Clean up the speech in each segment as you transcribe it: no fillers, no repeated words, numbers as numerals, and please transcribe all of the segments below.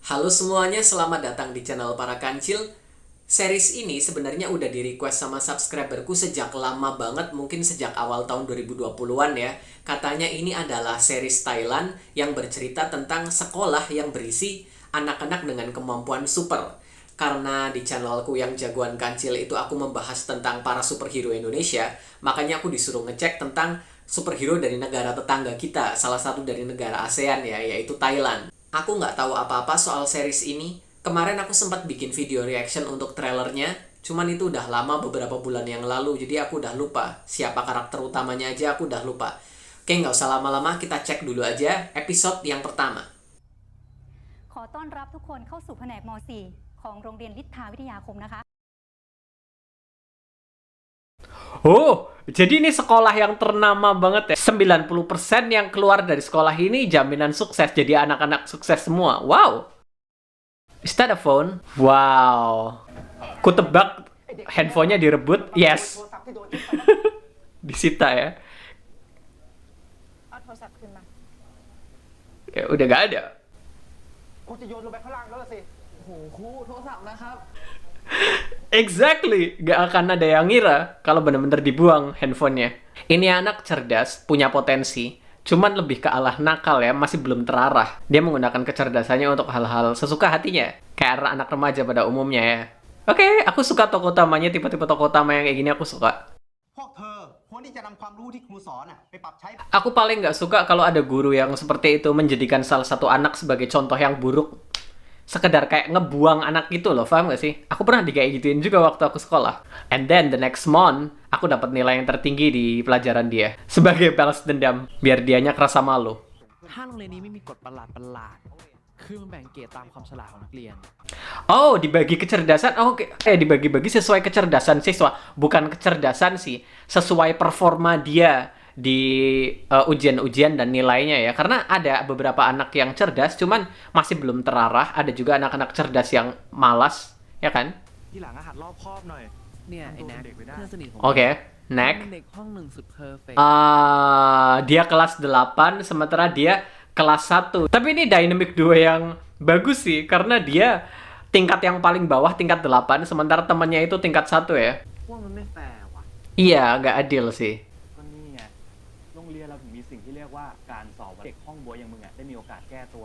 Halo semuanya, selamat datang di channel Para Kancil. Series ini sebenarnya udah di-request sama subscriberku sejak lama banget, mungkin sejak awal tahun 2020-an ya. Katanya ini adalah series Thailand yang bercerita tentang sekolah yang berisi anak-anak dengan kemampuan super. Karena di channelku yang jagoan kancil itu aku membahas tentang para superhero Indonesia, makanya aku disuruh ngecek tentang superhero dari negara tetangga kita, salah satu dari negara ASEAN ya, yaitu Thailand. Aku nggak tahu apa-apa soal series ini. Kemarin aku sempat bikin video reaction untuk trailernya, cuman itu udah lama, beberapa bulan yang lalu, jadi aku udah lupa. Siapa karakter utamanya aja aku udah lupa. Oke, nggak usah lama-lama, kita cek dulu aja episode yang pertama. ขอต้อนรับทุกคนเข้าสู่แผนกม .4 ของโรงเรียนลิทธาวิทยาคมนะคะ Oh, jadi ini sekolah yang ternama banget ya. 90% yang keluar dari sekolah ini jaminan sukses. Jadi anak-anak sukses semua. Wow. Is that a phone? Wow. Ku tebak handphonenya direbut. Yes. Disita ya. เอาโทรศัพท์ขึ้นมา Ya, udah gak ada. ครูจะโยนลงไปข้างล่างแล้วล่ะสิ Exactly. Gak akan ada yang ngira kalau bener-bener dibuang handphonenya. Ini anak cerdas, punya potensi. Cuman lebih ke arah nakal ya, masih belum terarah. Dia menggunakan kecerdasannya untuk hal-hal sesuka hatinya. Kayak anak remaja pada umumnya ya. Oke, aku suka tokoh utamanya, tipe-tipe tokoh utama yang kayak gini aku suka. พวกเธอควรที่จะนำความรู้ที่ครูสอนไปปรับใช้ Aku paling nggak suka kalau ada guru yang seperti itu menjadikan salah satu anak sebagai contoh yang buruk. Sekedar kayak ngebuang anak gitu loh, paham gak sih? Aku pernah kayak gituin juga waktu aku sekolah. And then the next month, aku dapat nilai yang tertinggi di pelajaran dia. Sebagai balas dendam, biar dianya kerasa malu. ถ้าโรงเรียนนี้ไม่มีกฎประหลาดๆคือมันแบ่งเกรดตามความฉลาดของนักเรียน Oh, dibagi kecerdasan. Oh, dibagi-bagi sesuai kecerdasan siswa. Bukan kecerdasan sih, sesuai performa dia di ujian-ujian dan nilainya ya. Karena ada beberapa anak yang cerdas, cuman masih belum terarah. Ada juga anak-anak cerdas yang malas, ya kan? ทีหลังอะหัดรอบคอบหน่อยเนี่ยไอ้แน็กเพื่อนสนิทผม Oke, Nek. เป็นเด็กห้องหนึ่งสุดเพอร์เฟกต์ Dia kelas 8, sementara dia kelas 1. Tapi ini dynamic duo yang bagus sih, karena dia tingkat yang paling bawah, tingkat 8, sementara temannya itu tingkat 1 ya. ว่ามันไม่แฟร์ว่ะ Iya, nggak adil sih. ก็นี่ไงโรงเรียนเราถึงมีสิ่งที่เรียกว่าการสอบเด็กห้องบ๊วยอย่างมึงอะได้มีโอกาสแก้ตัว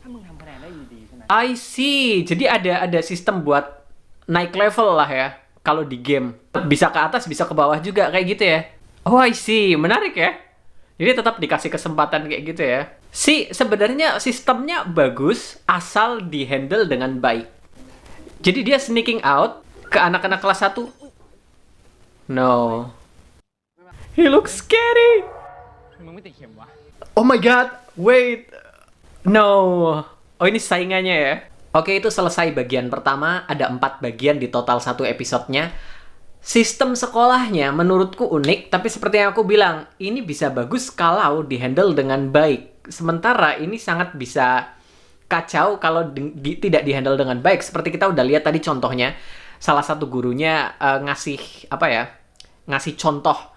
ถ้ามึงทำคะแนนได้ดีๆใช่ไหม I see. Jadi ada sistem buat naik level lah ya. Kalau di game bisa ke atas, bisa ke bawah juga kayak gitu ya. Oh, I see. Menarik ya. Jadi tetap dikasih kesempatan kayak gitu ya. Sebenarnya sistemnya bagus asal dihandle dengan baik. Jadi dia sneaking out ke anak-anak kelas 1. No. He looks scary. มึงไม่ติดเข็มวะ Oh my god. Wait. No. Oh, ini saingannya ya. Oke, itu selesai bagian pertama. Ada 4 bagian di total 1 episodenya. Sistem sekolahnya menurutku unik, tapi seperti yang aku bilang, ini bisa bagus kalau dihandle dengan baik. Sementara ini sangat bisa kacau kalau tidak dihandle dengan baik. Seperti kita udah lihat tadi contohnya, salah satu gurunya ngasih apa ya? Ngasih contoh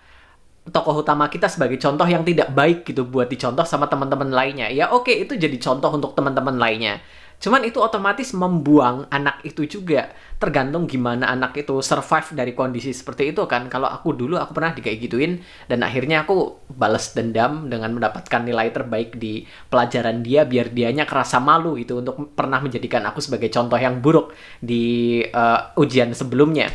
tokoh utama kita sebagai contoh yang tidak baik gitu buat dicontoh sama teman-teman lainnya. Ya oke, itu jadi contoh untuk teman-teman lainnya. Cuman itu otomatis membuang anak itu juga. Tergantung gimana anak itu survive dari kondisi seperti itu kan. Kalau aku dulu, aku pernah kayak gituin. Dan akhirnya aku balas dendam dengan mendapatkan nilai terbaik di pelajaran dia. Biar dianya kerasa malu gitu untuk pernah menjadikan aku sebagai contoh yang buruk di ujian sebelumnya.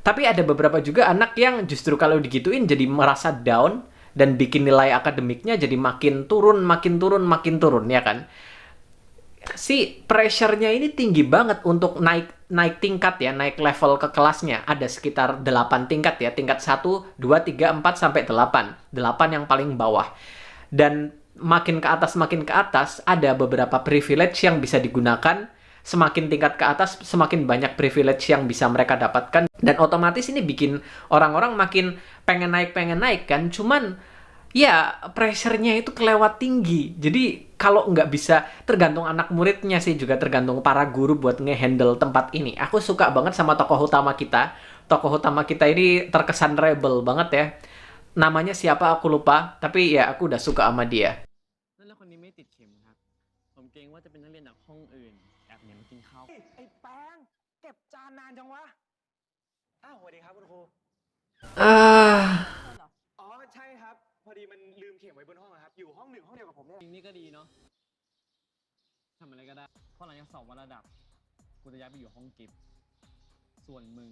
Tapi ada beberapa juga anak yang justru kalau digituin jadi merasa down. Dan bikin nilai akademiknya jadi makin turun, ya kan. Pressure-nya ini tinggi banget untuk naik tingkat ya, naik level ke kelasnya. Ada sekitar 8 tingkat ya, tingkat 1, 2, 3, 4, sampai 8. 8 yang paling bawah. Dan makin ke atas, ada beberapa privilege yang bisa digunakan. Semakin tingkat ke atas, semakin banyak privilege yang bisa mereka dapatkan. Dan otomatis ini bikin orang-orang makin pengen naik kan. Cuman ya, pressure-nya itu kelewat tinggi. Jadi, kalau nggak bisa, tergantung anak muridnya sih, juga tergantung para guru buat nge-handle tempat ini. Aku suka banget sama tokoh utama kita. Tokoh utama kita ini terkesan rebel banget ya. Namanya siapa aku lupa, tapi ya aku udah suka sama dia. นั่นแล้วคนนี้ไม่ติดเข็มครับผมเกรงว่าจะเป็นนักเรียนจากห้องอื่น อบเนี่ยมากินข้าว ไอ้แป้งเก็บจานนานจังวะ อ้าวสวัสดีครับคุณครู อ๋อใช่ครับ พอดีมันลืมเข็มไว้บนห้องอะครับ อยู่ห้องหนึ่งห้องเดียวกับผมเนี่ย จริงนี่ก็ดีเนาะทำอะไรก็ได้เพราะหลังจากสอบวัดระดับกูจะย้ายไปอยู่ห้องกิฟต์ส่วนมึง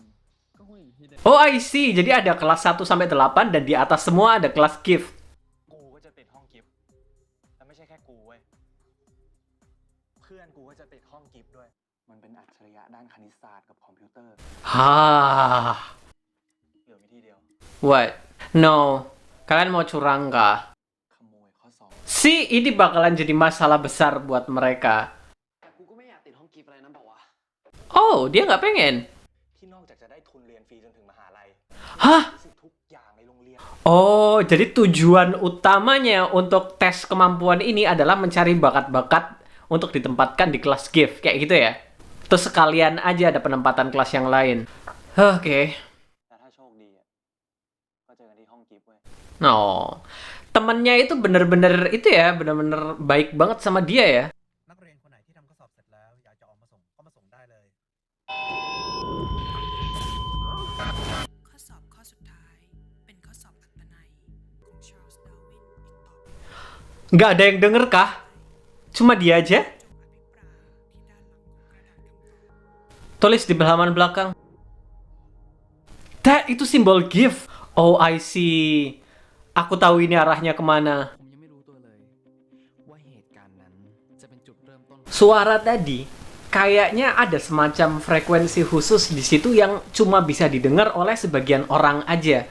ก็คงอยู่ที่เดิม Oh, I see. Jadi ada kelas 1 sampai 8 dan di atas semua ada kelas gift. กูก็จะติดห้องกิฟต์แล้วไม่ใช่แค่กูเว้ย เพื่อนกูก็จะติดห้องกิฟต์ด้วย มันเป็นอัจฉริยะด้านคณิตศาสตร์กับคอมพิวเตอร์ Hah. เหลือวิธีเดียว What? No. Kalian mau curang kah? ขโมยข้อสอบ Si, ini bakalan jadi masalah besar buat mereka. แต่กูก็ไม่อยากติดห้องกิฟต์อะไรนั้นเปล่าวะ Oh, dia nggak pengen. ที่นอกจากจะได้ทุนเรียนฟรีจนถึงมหาลัย Hah? รู้สึกทุกอย่างในโรงเรียน Oh, jadi tujuan utamanya untuk tes kemampuan ini adalah mencari bakat-bakat untuk ditempatkan di kelas gift. Kayak gitu ya? Terus sekalian aja ada penempatan kelas yang lain. Oke. แต่ถ้าโชคดีอะก็เจอกันที่ห้องกิฟต์เว้ย Oh, temennya itu bener-bener itu ya, bener-bener baik banget sama dia ya. นักเรียนคนไหนที่ทำข้อสอบเสร็จแล้วอยากจะออกมาส่งก็มาส่งได้เลย ข้อสอบข้อสุดท้าย เป็นข้อสอบอัตนัยของชาร์ลส์ดาร์วินอีกต่อไป Nggak ada yang denger kah? Cuma dia aja? จงอภิปรายที่ด้านหลังของกระดาษคำตอบ Tulis di halaman belakang. Itu simbol gift. Oh, I see. Aku tahu ini arahnya kemana. ผมยังไม่รู้ตัวเลยว่าเหตุการณ์นั้นจะเป็นจุดเริ่มต้น Suara tadi kayaknya ada semacam frekuensi khusus di situ yang cuma bisa didengar oleh sebagian orang aja.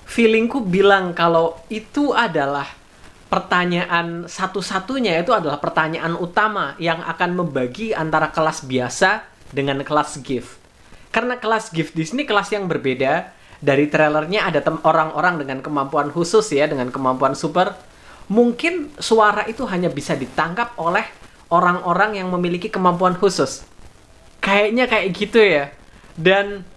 Feelingku bilang kalau itu adalah pertanyaan satu-satunya, itu adalah pertanyaan utama yang akan membagi antara kelas biasa dengan kelas gift. Karena kelas gift di sini kelas yang berbeda. Dari trailernya ada orang-orang dengan kemampuan khusus ya, dengan kemampuan super. Mungkin suara itu hanya bisa ditangkap oleh orang-orang yang memiliki kemampuan khusus. Kayaknya kayak gitu ya. Dan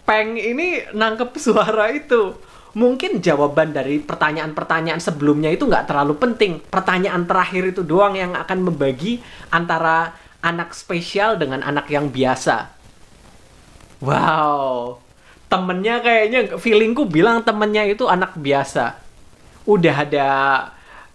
Peng ini nangkep suara itu. Mungkin jawaban dari pertanyaan-pertanyaan sebelumnya itu nggak terlalu penting. Pertanyaan terakhir itu doang yang akan membagi antara anak spesial dengan anak yang biasa. Wow. Temennya kayaknya, feelingku bilang temennya itu anak biasa. Udah ada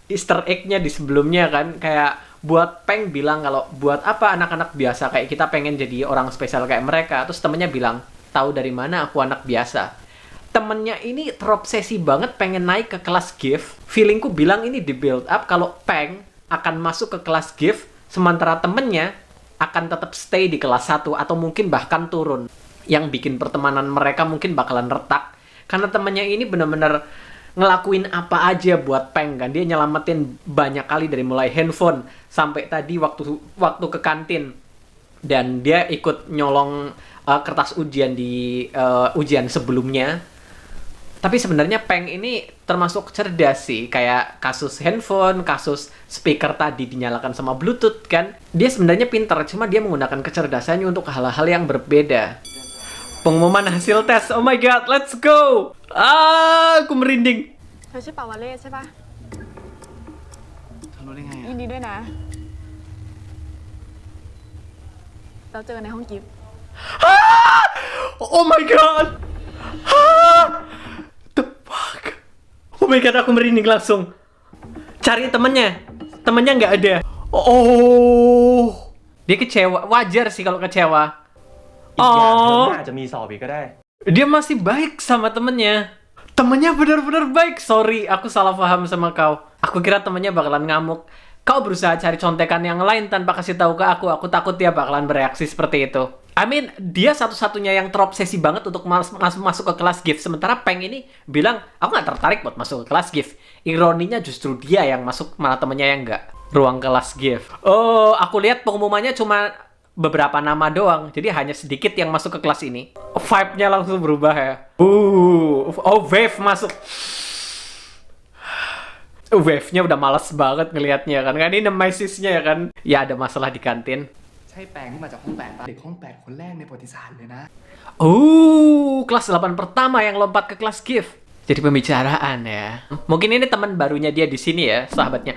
Easter egg-nya di sebelumnya kan. Kayak buat Peng bilang kalau buat apa anak-anak biasa, kayak kita pengen jadi orang spesial kayak mereka. Terus temennya bilang, tahu dari mana aku anak biasa. Temennya ini terobsesi banget pengen naik ke kelas gift. Feelingku bilang ini di build up kalau Peng akan masuk ke kelas gift, sementara temennya akan tetap stay di kelas 1 atau mungkin bahkan turun. Yang bikin pertemanan mereka mungkin bakalan retak. Karena temennya ini bener-bener ngelakuin apa aja buat Peng kan. Dia nyelamatin banyak kali dari mulai handphone sampai tadi waktu ke kantin. Dan dia ikut nyolong kertas ujian di ujian sebelumnya. Tapi sebenarnya Peng ini termasuk cerdas sih. Kayak kasus handphone, kasus speaker tadi dinyalakan sama Bluetooth kan. Dia sebenarnya pintar, cuma dia menggunakan kecerdasannya untuk hal-hal yang berbeda. Pengumuman hasil tes. Oh my god, let's go. Aku merinding. เธอชื่อปาวเล่ใช่ปะ เธอรู้ได้ไง ยินดีด้วยนะ เราเจอกันในห้องกิฟต์ Oh my god. The fuck. Oh my god, aku merinding langsung. Cari temennya. Temennya nggak ada. Oh. Dia kecewa. Wajar sih kalau kecewa. อีกอย่างเทอมหน้าจะมีสอบอีกก็ได้ Dia masih baik sama temennya. Temennya benar-benar baik. Sorry, aku salah paham sama kau. Aku kira temennya bakalan ngamuk. Kau berusaha cari contekan yang lain tanpa kasih tahu ke aku. Aku takut dia bakalan bereaksi seperti itu. I mean, dia satu-satunya yang terobsesi banget untuk masuk ke kelas gift. Sementara Peng ini bilang, aku nggak tertarik buat masuk ke kelas gift. Ironinya justru dia yang masuk, malah temennya yang nggak. Ruang kelas gift. Oh, aku lihat pengumumannya cuma beberapa nama doang. Jadi hanya sedikit yang masuk ke kelas ini. Vibe-nya langsung berubah ya. Oh, Wave masuk. Wave-nya udah males banget ngelihatnya kan. Kan ini Nemesis-nya ya kan. Ya ada masalah di kantin. ใช่แปลงที่มาจากห้อง8ป่ะเด็กห้อง8คนแรกในประวัติศาสตร์เลยนะ Kelas 8 pertama yang lompat ke kelas gift. Jadi pembicaraan ya. Mungkin ini teman barunya dia di sini ya, sahabatnya.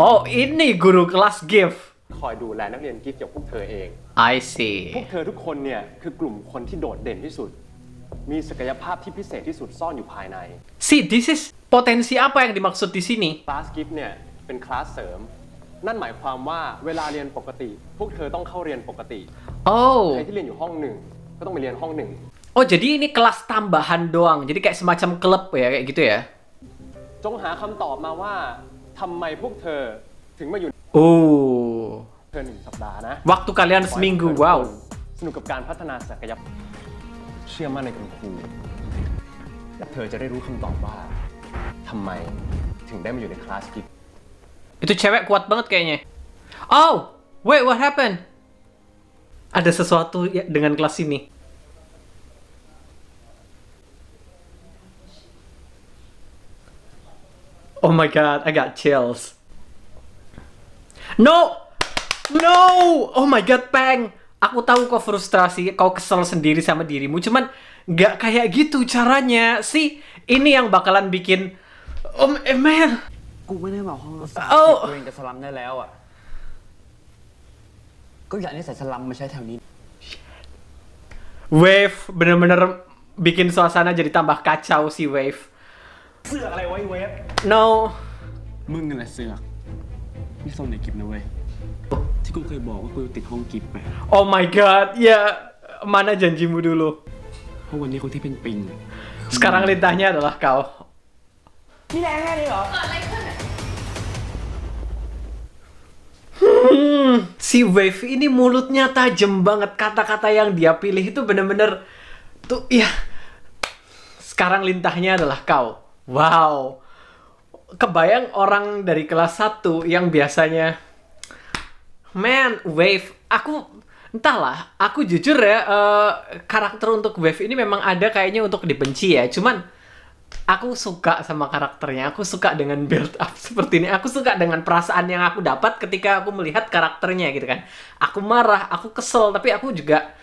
Oh, ini guru kelas gift. คอยดูแลนักเรียนกิฟต์อย่างพวกเธอเอง I see พวกเธอทุกคนเนี่ยคือกลุ่มคนที่โดดเด่นที่สุด มีศักยภาพที่พิเศษที่สุดซ่อนอยู่ภายใน See, this is potensi apa yang dimaksud di sini? คลาสกิฟต์เนี่ยเป็นคลาสเสริม นั่นหมายความว่าเวลาเรียนปกติ พวกเธอต้องเข้าเรียนปกติ Oh. ใครที่เรียนอยู่ห้องหนึ่งก็ต้องไปเรียนห้องหนึ่ง Oh, jadi ini kelas tambahan doang. Jadi kayak semacam klub ya, kayak gitu ya. จงหาคำตอบมาว่าทำไมพวกเธอถึงมาอยู่ Oh. เธอ1 สัปดาห์นะ Waktu kalian seminggu, wow. สนุกกับการพัฒนาศักยภาพเชื่อมั่นในคุณครูและเธอจะได้รู้คำตอบว่าทำไมถึงได้มาอยู่ในคลาสกิฟต์ Itu cewek kuat banget kayaknya. Oh, wait, what happened? Ada sesuatu ya dengan kelas ini. Oh my god, I got chills. No! No! Oh my god, Peng. Aku tahu kau frustrasi, kau kesel sendiri sama dirimu, cuman nggak kayak gitu caranya. Sih, ini yang bakalan bikin man. กูไม่ได้บอกห้องเราตัวเองจะสลัมได้แล้วอ่ะ ก็อยากให้ใส่สลัมมาใช้แถวนี้ Wave bener-bener bikin suasana jadi tambah kacau si Wave. เสือกอะไรไว้เวฟ No. มึงนั่นแหละเสือกไม่ส่งในกิฟต์นะเว้ย ที่กูเคยบอกว่ากูติดห้องกิฟต์ไป Oh my god, ya mana janjimu dulu? เพราะวันนี้คนที่เป็นปิง Sekarang lintahnya adalah kau. นี่แรงแค่นี้เหรอ Si Wave ini mulutnya tajam banget. Kata-kata yang dia pilih itu bener-bener tuh ya. Sekarang lintahnya adalah kau. Wow. Kebayang orang dari kelas 1 yang biasanya man, Wave. Entahlah, aku jujur ya, karakter untuk Wave ini memang ada kayaknya untuk dibenci ya. Cuman aku suka sama karakternya, aku suka dengan build up seperti ini, aku suka dengan perasaan yang aku dapat ketika aku melihat karakternya gitu kan. Aku marah, aku kesel, tapi aku juga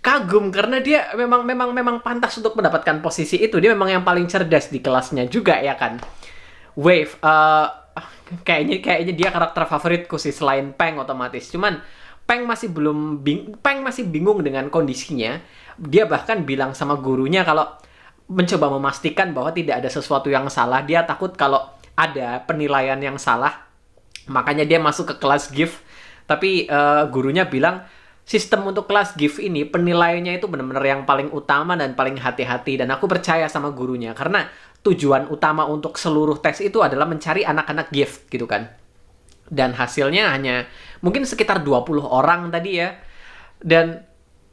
kagum karena dia memang pantas untuk mendapatkan posisi itu. Dia memang yang paling cerdas di kelasnya juga ya kan. Wave, kayaknya dia karakter favoritku sih selain Peng otomatis. Cuman Peng masih bingung dengan kondisinya. Dia bahkan bilang sama gurunya kalau mencoba memastikan bahwa tidak ada sesuatu yang salah. Dia takut kalau ada penilaian yang salah, makanya dia masuk ke kelas gift. Tapi gurunya bilang sistem untuk kelas gift ini penilaiannya itu benar-benar yang paling utama dan paling hati-hati. Dan aku percaya sama gurunya karena tujuan utama untuk seluruh tes itu adalah mencari anak-anak gift gitu kan. Dan hasilnya hanya mungkin sekitar 20 orang tadi ya. Dan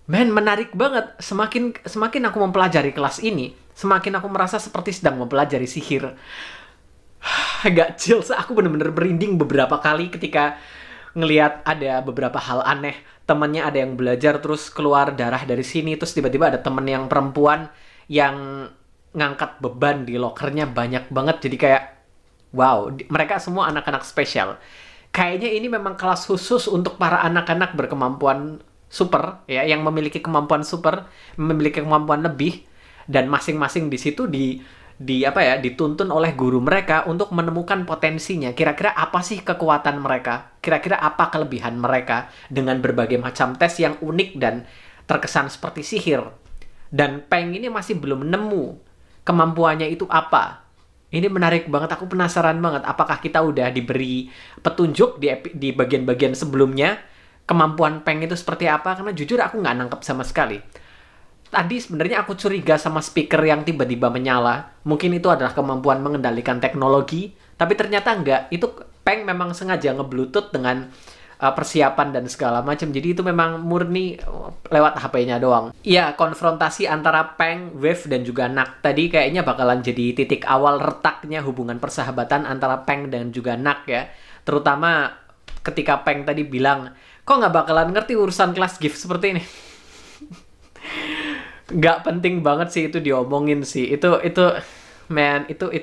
menarik banget. Semakin aku mempelajari kelas ini, semakin aku merasa seperti sedang mempelajari sihir. Agak chills. Aku bener-bener berinding beberapa kali ketika ngelihat ada beberapa hal aneh. Temannya ada yang belajar terus keluar darah dari sini. Terus tiba-tiba ada temen yang perempuan yang ngangkat beban di lokernya banyak banget. Jadi kayak wow, mereka semua anak-anak spesial. Kayaknya ini memang kelas khusus untuk para anak-anak berkemampuan super ya, yang memiliki kemampuan super, memiliki kemampuan lebih, dan masing-masing di situ dituntun oleh guru mereka untuk menemukan potensinya. Kira-kira apa sih kekuatan mereka? Kira-kira apa kelebihan mereka dengan berbagai macam tes yang unik dan terkesan seperti sihir. Dan Peng ini masih belum nemu kemampuannya itu apa. Ini menarik banget, aku penasaran banget apakah kita udah diberi petunjuk di bagian-bagian sebelumnya kemampuan Peng itu seperti apa, karena jujur aku nggak nangkep sama sekali. Tadi sebenarnya aku curiga sama speaker yang tiba-tiba menyala. Mungkin itu adalah kemampuan mengendalikan teknologi, tapi ternyata enggak. Itu Peng memang sengaja nge-bluetooth dengan persiapan dan segala macam. Jadi itu memang murni lewat HP-nya doang. Iya, konfrontasi antara Peng, Wave, dan juga Nak tadi kayaknya bakalan jadi titik awal retaknya hubungan persahabatan antara Peng dan juga Nak ya. Terutama ketika Peng tadi bilang, kok nggak bakalan ngerti urusan kelas gift seperti ini. Nggak penting banget sih itu diomongin sih. Itu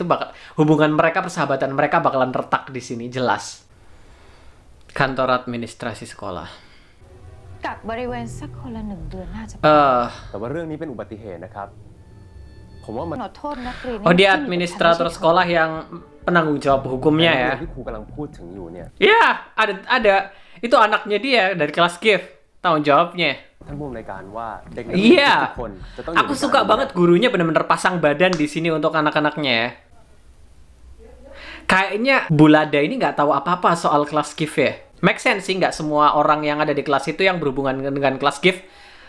bakal hubungan mereka, persahabatan mereka bakalan retak di sini jelas. Kantor administrasi sekolah. กักบริเวณสักคนละ1 เดือนน่าจะ แต่ว่าเรื่องนี้เป็นอุบัติเหตุนะครับ ผมว่ามัน ขอโทษนักเรียน Oh, dia administrator sekolah yang penanggung jawab hukumnya ya. ที่ครูกำลังพูดถึงอยู่เนี่ย Ya, ada Itu anaknya dia dari kelas gift. Tanggung jawabnya. ท่านผู้อำนวยการว่าเด็กนัก Iya. เรียนทุกคนจะต้องอยู่ Aku ใน suka การดูแล banget gurunya bener-bener pasang badan di sini untuk anak-anaknya ya. Kayaknya Bulada ini nggak tahu apa-apa soal kelas gift ya. Make sense sih, nggak semua orang yang ada di kelas itu yang berhubungan dengan kelas gift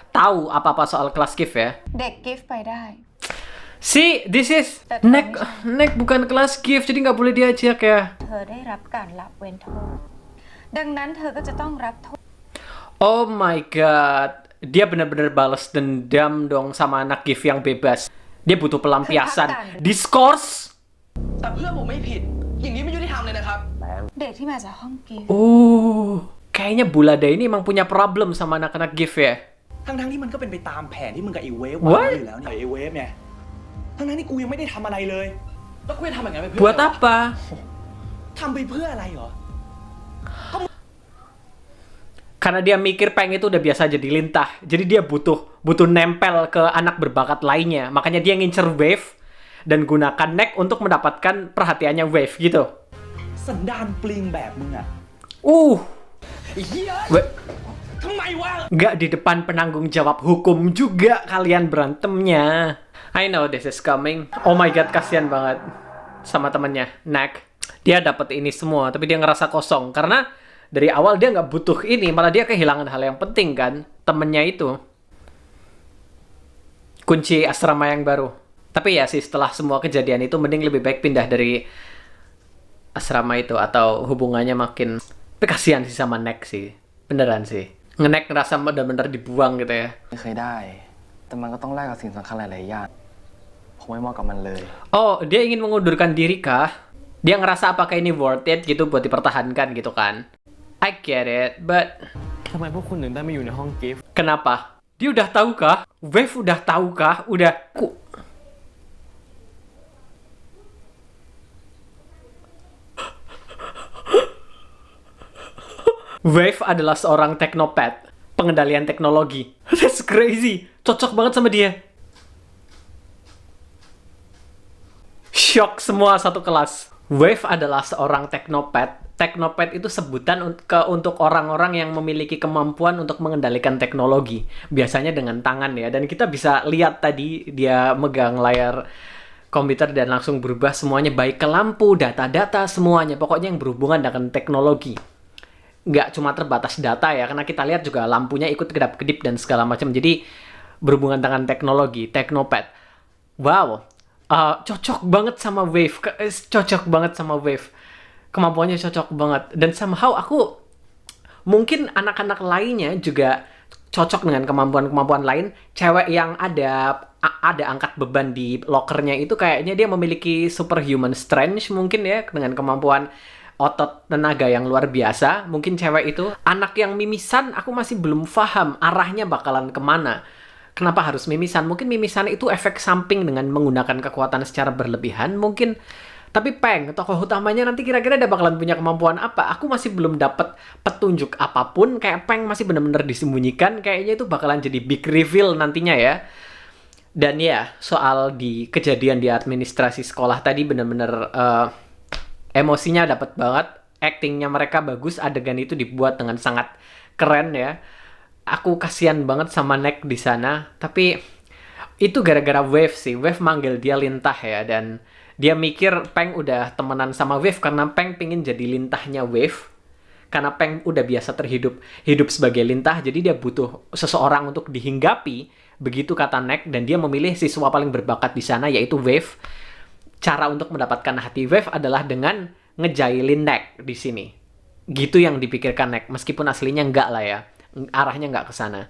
tahu apa-apa soal kelas gift ya. เด็กกิฟต์ไปได้ See, this is That's Nek bukan kelas gift, jadi nggak boleh diajak ya. เธอได้รับการละเว้นโทษ ดังนั้นเธอก็จะต้องรับโทษ Oh my god, dia bener-bener balas dendam dong sama anak gift yang bebas. Dia butuh pelampiasan. Discourse. แต่เพื่อนผมไม่ผิด อย่างนี้ไม่ยุติธรรมเลยนะครับ เด็กที่มาจากห้องกิฟต์ Oh, kayaknya Bulada ini emang punya problem sama anak-anak gift ya. ทั้งที่มันก็เป็นไปตามแผนที่มึงกับไอ้เวฟ What? วางไว้อยู่แล้วเนี่ยไอ้เวฟเนี่ยทั้งที่กูยังไม่ได้ทำอะไรเลย แล้วกูจะทำอย่างนั้นไปเพื่อ Buat อะไรวะ apa? ทำไปเพื่ออะไรเหรอ Karena dia mikir Peng itu udah biasa jadi lintah. Jadi dia butuh nempel ke anak berbakat lainnya. Makanya dia ngincer Wave dan gunakan Nek untuk mendapatkan perhatiannya Wave gitu. สันดานปลิงแบบมึงอะ ไอ้เหี้ย We- ทำไมวะ Nggak di depan penanggung jawab hukum juga kalian berantemnya. I know this is coming. Oh my god, kasihan banget sama temennya, Nek. Dia dapat ini semua, tapi dia ngerasa kosong. Karena dari awal dia nggak butuh ini, malah dia kehilangan hal yang penting kan, temennya itu. Kunci asrama yang baru. Tapi ya sih, setelah semua kejadian itu, mending lebih baik pindah dari asrama itu, atau hubungannya makin... Tapi kasihan sih sama Nek sih. Beneran sih. Nge-Nek ngerasa bener-bener dibuang gitu ya. ไม่เคยได้ แต่มันก็ต้องแลกกับสิ่งสำคัญหลายๆอย่างผมไม่เหมาะกับมันเลย Oh, dia ingin mengundurkan diri kah? Dia ngerasa apakah ini worth it gitu buat dipertahankan gitu kan? I get it, but ทำไมพวกคุณถึงได้มาอยู่ในห้องกิฟต์ kenapa? Dia udah tahu kah? Wave udah tahu kah? Udah... Wave adalah seorang teknopat, pengendalian teknologi. That's crazy. Cocok banget sama dia. Shock semua satu kelas. Wave adalah seorang teknopat. Teknopat itu sebutan untuk orang-orang yang memiliki kemampuan untuk mengendalikan teknologi. Biasanya dengan tangan ya. Dan kita bisa lihat tadi dia megang layar komputer dan langsung berubah semuanya, baik ke lampu, data-data, semuanya. Pokoknya yang berhubungan dengan teknologi. Nggak cuma terbatas data ya, karena kita lihat juga lampunya ikut kedap-kedip dan segala macam. Jadi berhubungan dengan teknologi, teknopat. Wow, cocok banget sama Wave, cocok banget sama Wave. Kemampuannya cocok banget. Dan somehow aku, mungkin anak-anak lainnya juga cocok dengan kemampuan-kemampuan lain. Cewek yang ada angkat beban di lokernya itu kayaknya dia memiliki superhuman strength mungkin ya, dengan kemampuan otot tenaga yang luar biasa. Mungkin cewek itu. Anak yang mimisan, aku masih belum paham arahnya bakalan kemana. Kenapa harus mimisan? Mungkin mimisan itu efek samping dengan menggunakan kekuatan secara berlebihan. Mungkin. Tapi Peng, tokoh utamanya nanti kira-kira dia bakalan punya kemampuan apa? Aku masih belum dapat petunjuk apapun. Kayak Peng masih benar-benar disembunyikan. Kayaknya itu bakalan jadi big reveal nantinya ya. Dan ya, soal di kejadian di administrasi sekolah tadi benar-benar... emosinya dapat banget, actingnya mereka bagus, adegan itu dibuat dengan sangat keren ya. Aku kasihan banget sama Nek di sana, tapi itu gara-gara Wave sih. Wave manggil dia lintah ya, dan dia mikir Peng udah temenan sama Wave karena Peng pingin jadi lintahnya Wave. Karena Peng udah biasa hidup sebagai lintah, jadi dia butuh seseorang untuk dihinggapi. Begitu kata Nek, dan dia memilih siswa paling berbakat di sana yaitu Wave. Cara untuk mendapatkan hati Wave adalah dengan ngejailin Nek di sini. Gitu yang dipikirkan Nek, meskipun aslinya enggak lah ya. Arahnya enggak ke sana.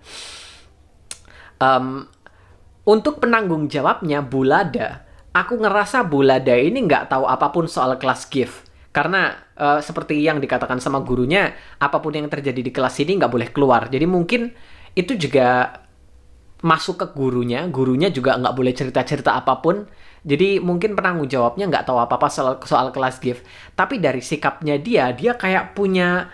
Untuk penanggung jawabnya Bulada, aku ngerasa Bulada ini nggak tahu apapun soal kelas gift. Karena seperti yang dikatakan sama gurunya, apapun yang terjadi di kelas ini nggak boleh keluar. Jadi mungkin itu juga masuk ke gurunya juga nggak boleh cerita-cerita apapun. Jadi mungkin penanggung jawabnya nggak tahu apa-apa soal kelas gift. Tapi dari sikapnya dia kayak punya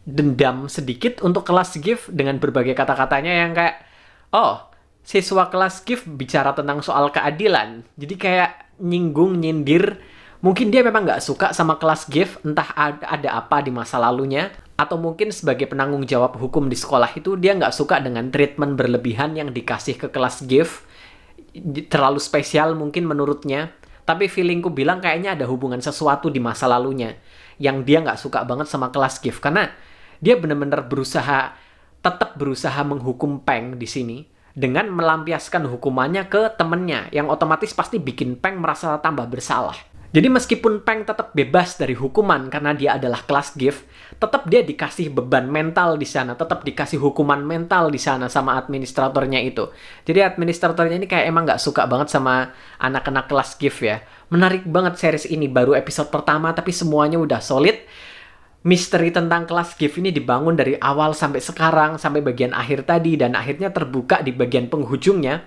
dendam sedikit untuk kelas gift dengan berbagai kata-katanya yang kayak, oh, siswa kelas gift bicara tentang soal keadilan. Jadi kayak nyindir. Mungkin dia memang nggak suka sama kelas gift, entah ada apa di masa lalunya. Atau mungkin sebagai penanggung jawab hukum di sekolah itu dia nggak suka dengan treatment berlebihan yang dikasih ke kelas GIF. Terlalu spesial mungkin menurutnya. Tapi feelingku bilang kayaknya ada hubungan sesuatu di masa lalunya yang dia nggak suka banget sama kelas GIF. Karena dia benar-benar tetap berusaha menghukum Peng di sini dengan melampiaskan hukumannya ke temennya yang otomatis pasti bikin Peng merasa tambah bersalah. Jadi meskipun Peng tetap bebas dari hukuman karena dia adalah kelas GIF, tetap dia dikasih beban mental di sana, tetap dikasih hukuman mental di sana sama administratornya itu. Jadi administratornya ini kayak emang nggak suka banget sama anak-anak kelas GIF ya. Menarik banget series ini, baru episode pertama tapi semuanya udah solid. Misteri tentang kelas GIF ini dibangun dari awal sampai sekarang, sampai bagian akhir tadi, dan akhirnya terbuka di bagian penghujungnya.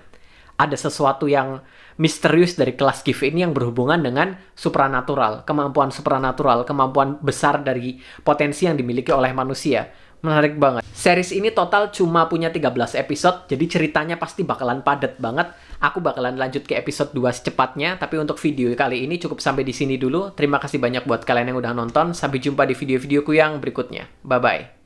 Ada sesuatu yang misterius dari kelas GIF ini yang berhubungan dengan supranatural, kemampuan besar dari potensi yang dimiliki oleh manusia. Menarik banget. Series ini total cuma punya 13 episode, jadi ceritanya pasti bakalan padat banget. Aku bakalan lanjut ke episode 2 secepatnya, tapi untuk video kali ini cukup sampai di sini dulu. Terima kasih banyak buat kalian yang udah nonton. Sampai jumpa di video-videoku yang berikutnya. Bye-bye.